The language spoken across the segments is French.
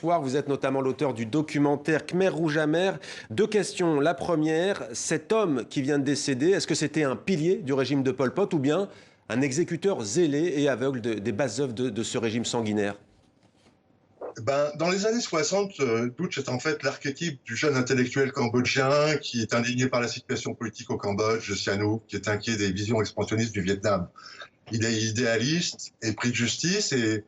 bonsoir. Vous êtes notamment l'auteur du documentaire Khmer Rouge Amer. Deux questions. La première, cet homme qui vient de décéder, est-ce que c'était un pilier du régime de Pol Pot ou bien un exécuteur zélé et aveugle des basses œuvres de ce régime sanguinaire? Dans les années 60, Dutch est en fait l'archétype du jeune intellectuel cambodgien qui est indigné par la situation politique au Cambodge de Sihanouk, qui est inquiet des visions expansionnistes du Vietnam. Il est idéaliste, épris de justice et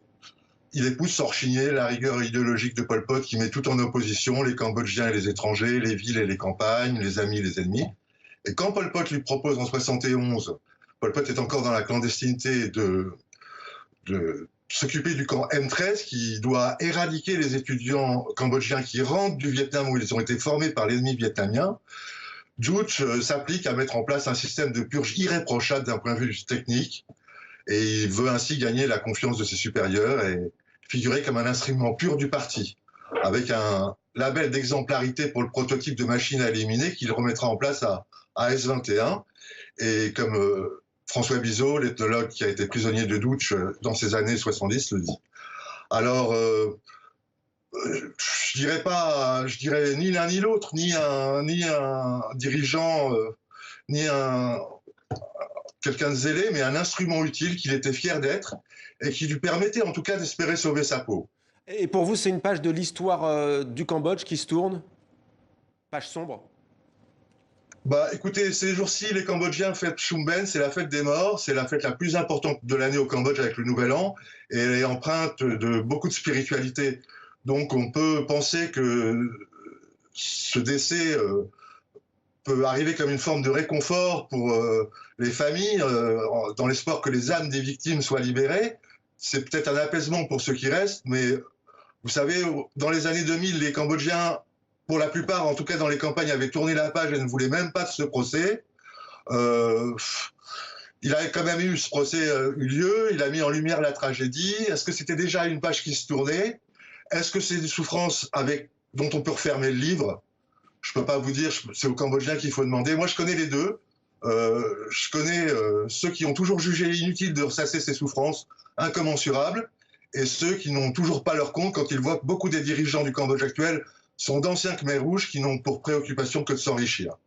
il épouse sans rechigner la rigueur idéologique de Pol Pot qui met tout en opposition, les Cambodgiens et les étrangers, les villes et les campagnes, les amis et les ennemis. Et quand Pol Pot lui propose en 71, Pol Pot est encore dans la clandestinité de s'occuper du camp M13 qui doit éradiquer les étudiants cambodgiens qui rentrent du Vietnam où ils ont été formés par l'ennemi vietnamien. Dutch s'applique à mettre en place un système de purge irréprochable d'un point de vue technique et il veut ainsi gagner la confiance de ses supérieurs et figurer comme un instrument pur du parti, avec un label d'exemplarité pour le prototype de machine à éliminer qu'il remettra en place à S21. Et comme François Bizot, l'ethnologue qui a été prisonnier de Dutch dans ces années 70, le dit. Alors, je dirais ni l'un ni l'autre, ni un dirigeant, ni quelqu'un de zélé, mais un instrument utile qu'il était fier d'être et qui lui permettait en tout cas d'espérer sauver sa peau. Et pour vous, c'est une page de l'histoire du Cambodge qui se tourne? Page sombre? Écoutez, ces jours-ci, les Cambodgiens fêtent Chumben, c'est la fête des morts, c'est la fête la plus importante de l'année au Cambodge avec le Nouvel An, et elle est empreinte de beaucoup de spiritualité. Donc on peut penser que ce décès peut arriver comme une forme de réconfort pour les familles, dans l'espoir que les âmes des victimes soient libérées. C'est peut-être un apaisement pour ceux qui restent, mais vous savez, dans les années 2000, les Cambodgiens, pour la plupart, en tout cas dans les campagnes, avaient tourné la page et ne voulaient même pas de ce procès. Il a quand même eu ce procès eu lieu, il a mis en lumière la tragédie. Est-ce que c'était déjà une page qui se tournait? Est-ce que c'est des souffrances dont on peut refermer le livre? Je ne peux pas vous dire, c'est aux Cambodgiens qu'il faut demander. Moi, je connais les deux. Je connais ceux qui ont toujours jugé inutile de ressasser ces souffrances incommensurables et ceux qui n'ont toujours pas leur compte quand ils voient que beaucoup des dirigeants du Cambodge actuel sont d'anciens Khmer rouges qui n'ont pour préoccupation que de s'enrichir.